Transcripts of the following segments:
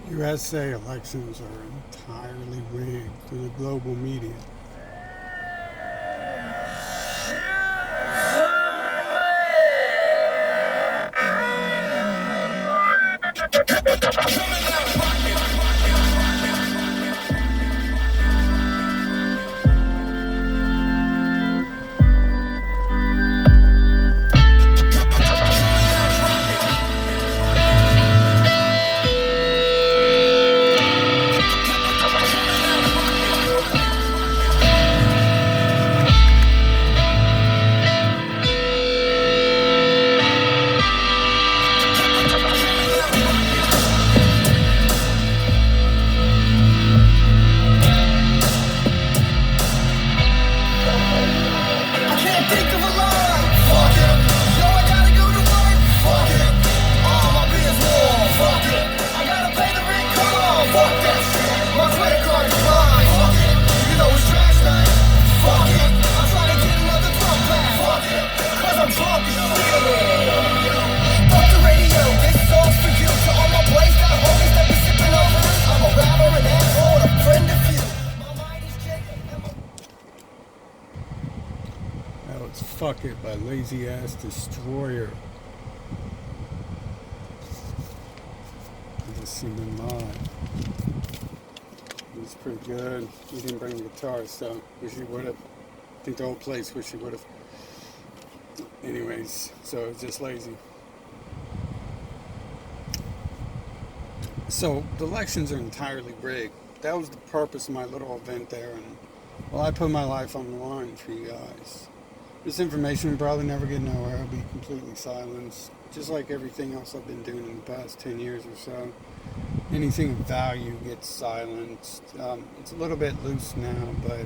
USA elections are entirely rigged through the global media. That was Fuck It by Lazy Ass Destroyer. I just seen him live. He was pretty good. He didn't bring the guitar, so wish he would have. I think the whole place wish he would have. Anyways, so it's just lazy. So the elections are entirely rigged. That was the purpose of my little event there, and well, I put my life on the line for you guys. This information will probably never get nowhere. It'll be completely silenced, just like everything else I've been doing in the past 10 years or so. Anything of value gets silenced. It's a little bit loose now, but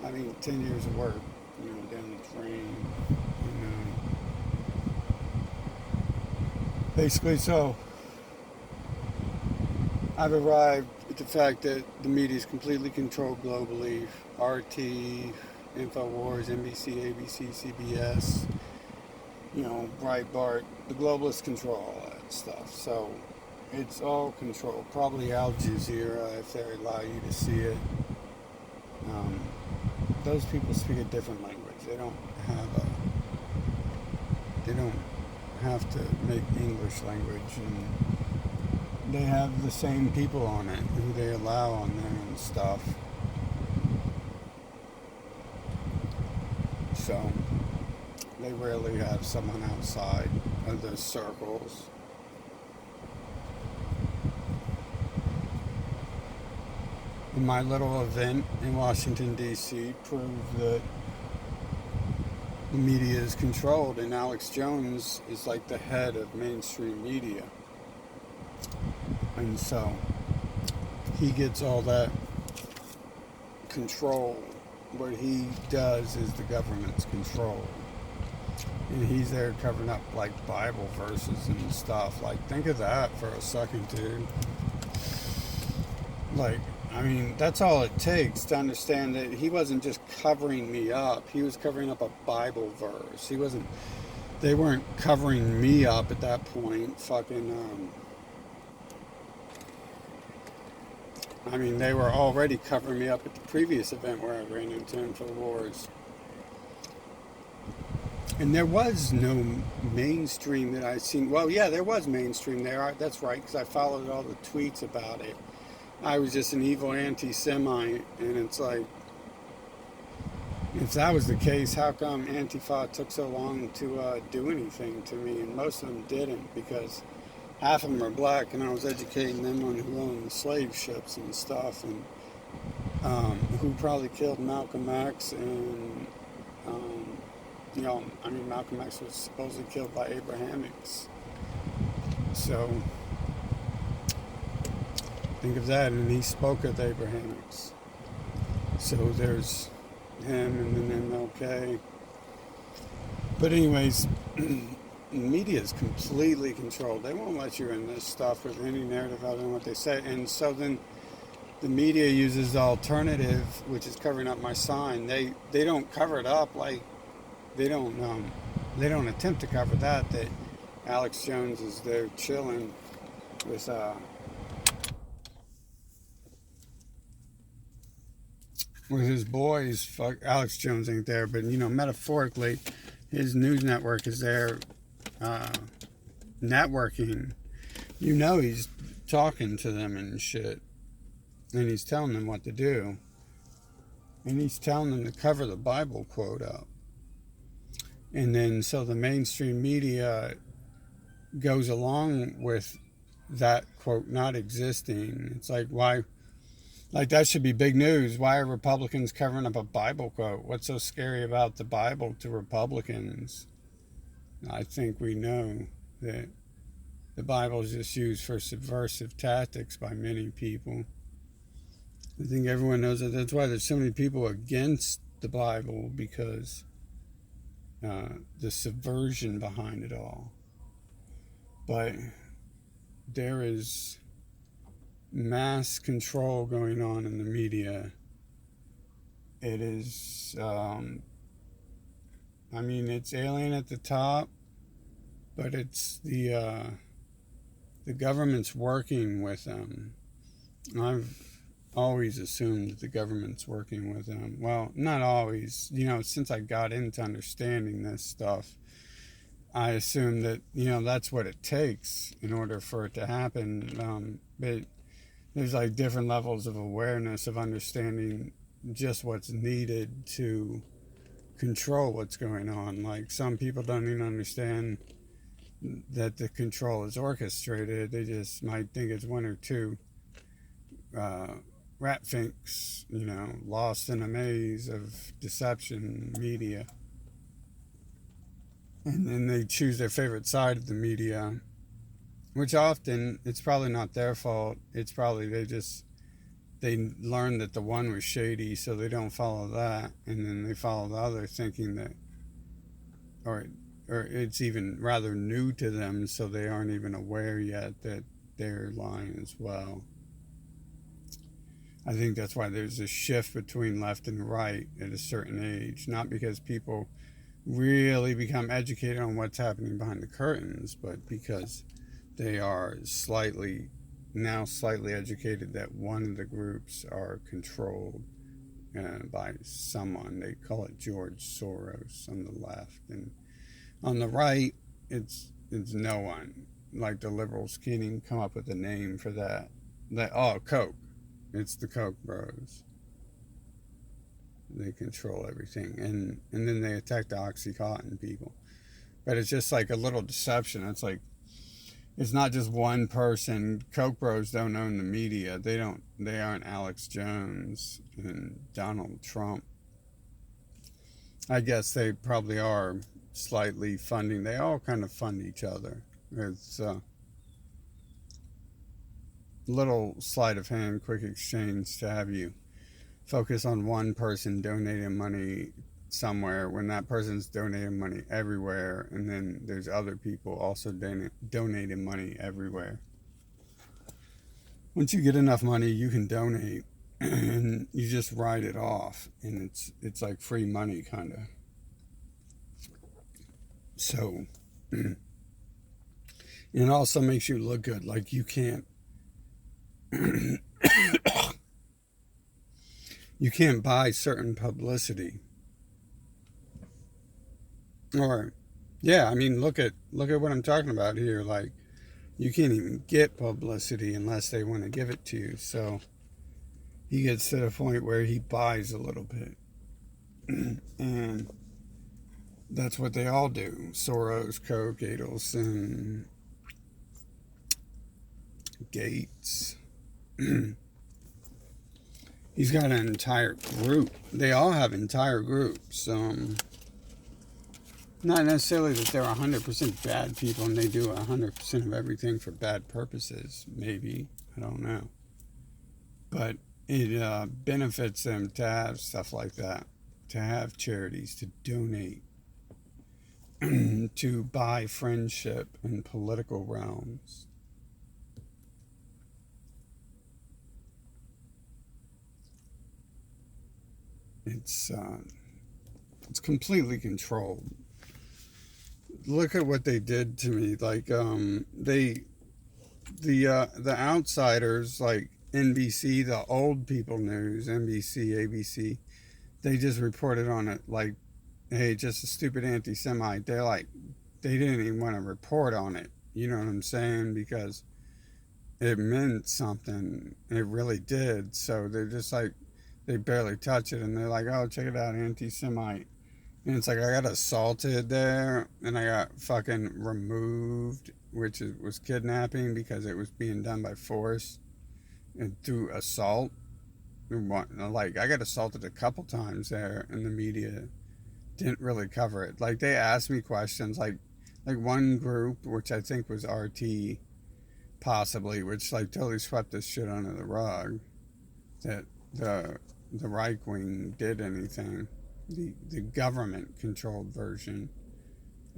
I mean, 10 years of work, down the drain. Basically, so I've arrived at the fact that the media is completely controlled globally. RT, InfoWars, NBC, ABC, CBS, Breitbart, the globalists control all that stuff. So it's all controlled. Probably Al Jazeera, if they allow you to see it. Those people speak a different language. They don't have to make English language, and they have the same people on it who they allow on there and stuff. So they rarely have someone outside of those circles. And my little event in Washington, D.C. proved that the media is controlled, and Alex Jones is like the head of mainstream media. And so he gets all that control. What he does is the government's control. And he's there covering up like Bible verses and stuff. Like, think of that for a second, dude. Like, I mean, that's all it takes to understand that he wasn't just covering me up. He was covering up a Bible verse. They weren't covering me up at that point. They were already covering me up at the previous event where I ran into InfoWars. And there was no mainstream that I seen. Well, yeah, there was mainstream there. That's right, because I followed all the tweets about it. I was just an evil anti-Semite, and it's like, if that was the case, how come Antifa took so long to do anything to me? And most of them didn't, because half of them are black, and I was educating them on who owned the slave ships and stuff, and who probably killed Malcolm X, and Malcolm X was supposedly killed by Abrahamics. So think of that, and he spoke of the Abrahamics. So there's him, and then MLK. But anyways, media is completely controlled. They won't let you in this stuff with any narrative other than what they say. And so then the media uses the alternative, which is covering up my sign. They don't cover it up like they don't attempt to cover that Alex Jones is there chilling with his boys. Fuck, Alex Jones ain't there, but metaphorically, his news network is there, uh, networking. He's talking to them and shit, and he's telling them what to do, and he's telling them to cover the Bible quote up, and then so the mainstream media goes along with that quote not existing. It's like, why? Like, that should be big news. Why are Republicans covering up a Bible quote? What's so scary about the Bible to Republicans? I think we know that the Bible is just used for subversive tactics by many people. I think everyone knows that. That's why there's so many people against the Bible, because the subversion behind it all. But there is mass control going on in the media. It is, it's alien at the top, but it's the government's working with them. I've always assumed that the government's working with them. Well, not always. Since I got into understanding this stuff, I assume that, that's what it takes in order for it to happen. But there's like different levels of awareness of understanding just what's needed to control what's going on. Like, some people don't even understand that the control is orchestrated. They just might think it's one or two rat finks, lost in a maze of deception media. And then they choose their favorite side of the media, which often it's probably not their fault. It's probably they learned that the one was shady, so they don't follow that, and then they follow the other, thinking that, or it's even rather new to them, so they aren't even aware yet that they're lying as well. I think that's why there's a shift between left and right at a certain age, not because people really become educated on what's happening behind the curtains, but because they are slightly educated that one of the groups are controlled by someone. They call it George Soros on the left, and on the right, it's no one. Like, the liberals can't even come up with a name for that. Coke. It's the Koch bros. They control everything, and then they attack the OxyContin people. But it's just like a little deception. It's like, it's not just one person. Koch bros don't own the media. They aren't Alex Jones and Donald Trump. I guess they probably are slightly funding. They all kind of fund each other. It's little sleight of hand, quick exchange to have you focus on one person donating money somewhere when that person's donating money everywhere, and then there's other people also donating money everywhere. Once you get enough money, you can donate, and you just write it off, and it's like free money, kind of. So, it also makes you look good. Like, you can't you can't buy certain publicity. Or, yeah, look at what I'm talking about here. Like, you can't even get publicity unless they want to give it to you. So he gets to the point where he buys a little bit, and that's what they all do. Soros, Koch, Adelson, Gates. He's got an entire group. They all have entire groups. Not necessarily that they're 100% bad people and they do 100% of everything for bad purposes. Maybe. I don't know. But it benefits them to have stuff like that. To have charities, to donate, to buy friendship in political realms. It's completely controlled. Look at what they did to me. Like, they The outsiders like NBC, the old people news, NBC, ABC, they just reported on it like, hey, just a stupid anti-Semite. They're like, they didn't even want to report on it. You know what I'm saying? Because it meant something. It really did. So they're just like, they barely touch it, and they're like, oh, check it out, anti-Semite. And it's like I got assaulted there, and I got fucking removed, which was kidnapping because it was being done by force and through assault. Like I got assaulted a couple times there, and the media didn't really cover it. Like they asked me questions, like one group, which I think was RT, possibly, which like totally swept this shit under the rug, that the right wing did anything. The government controlled version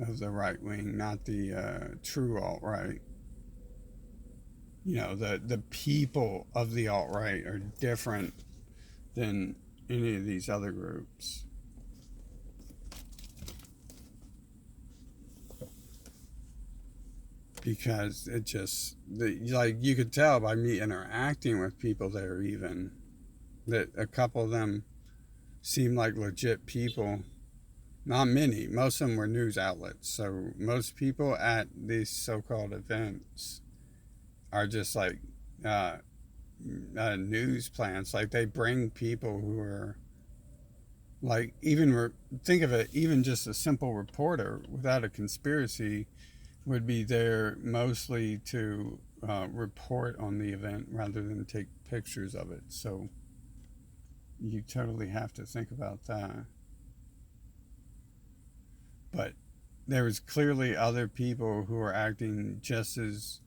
of the right wing, not the true alt right. You know, the people of the alt right are different than any of these other groups. Because it just, like, you could tell by me interacting with people there, even that a couple of them seemed like legit people. Not many. Most of them were news outlets. So most people at these so-called events are just like news plants. Like they bring people who are like, even think of it, even just a simple reporter without a conspiracy would be there mostly to report on the event rather than take pictures of it. So you totally have to think about that. But there was clearly other people who were acting just as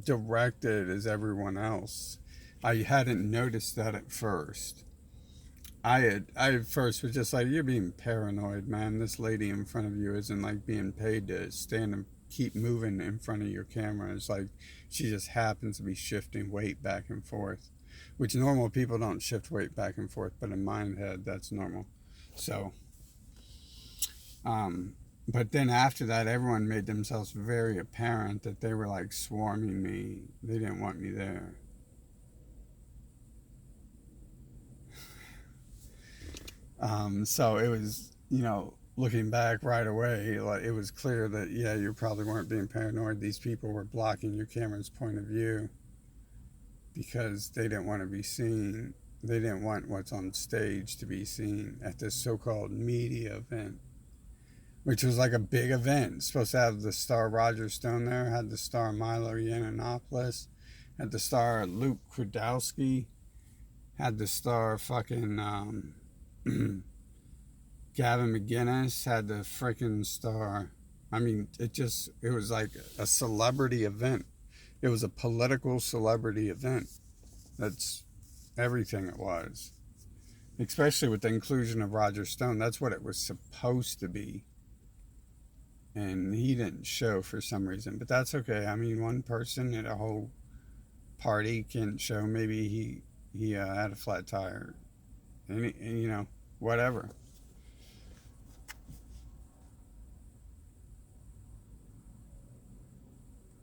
directed as everyone else. I hadn't noticed that at first. I at first was just like, you're being paranoid, man. This lady in front of you isn't like being paid to stand and keep moving in front of your camera. It's like she just happens to be shifting weight back and forth, which normal people don't shift weight back and forth, but in my head, that's normal. So, but then after that, everyone made themselves very apparent that they were like swarming me. They didn't want me there. So it was, looking back right away, like it was clear that, yeah, you probably weren't being paranoid. These people were blocking your camera's point of view because they didn't want to be seen. They didn't want what's on stage to be seen at this so-called media event, which was like a big event. It's supposed to have the star Roger Stone there, had the star Milo Yiannopoulos, had the star Luke Kudowski, had the star fucking Gavin McGinnis, had the freaking star. I mean, it was like a celebrity event. It was a political celebrity event. That's everything it was. Especially with the inclusion of Roger Stone. That's what it was supposed to be. And he didn't show for some reason. But that's okay. I mean, one person at a whole party can show. Maybe he had a flat tire. And whatever.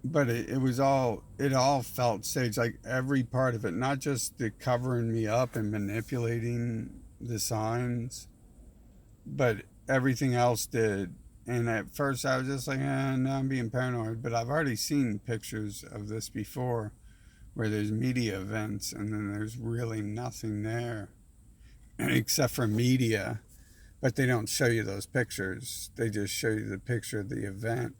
But it all felt staged, like every part of it, not just the covering me up and manipulating the signs, but everything else did. And at first I was just like, no, I'm being paranoid. But I've already seen pictures of this before where there's media events and then there's really nothing there except for media. But they don't show you those pictures. They just show you the picture of the event.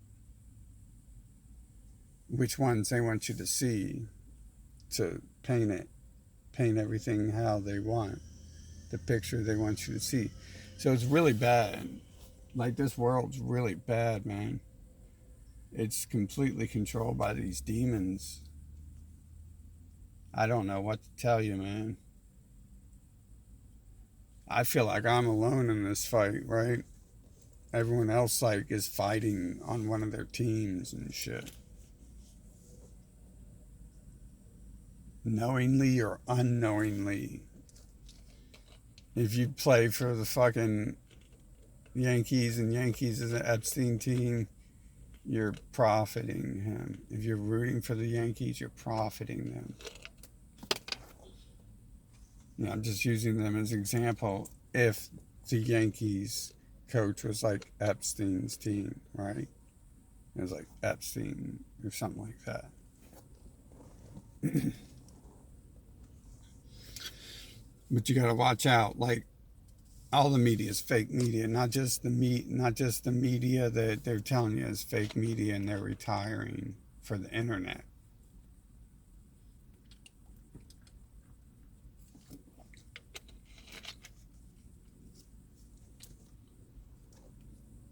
Which ones they want you to see to paint everything how they want, the picture they want you to see. So it's really bad. Like, this world's really bad, man. It's completely controlled by these demons. I don't know what to tell you, man. I feel like I'm alone in this fight, right? Everyone else, like, is fighting on one of their teams and shit. Knowingly or unknowingly. If you play for the fucking Yankees and Yankees is an Epstein team, you're profiting him. If you're rooting for the Yankees, you're profiting them. I'm just using them as an example. If the Yankees coach was like Epstein's team, right? It was like Epstein or something like that. But you got to watch out. Like, all the media is fake media, not just the media that they're telling you is fake media, and they're retiring for the internet.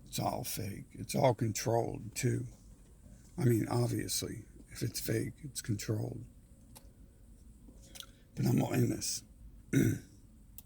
It's all fake. It's all controlled too. I mean, obviously, if it's fake, it's controlled. But I'm gonna end this.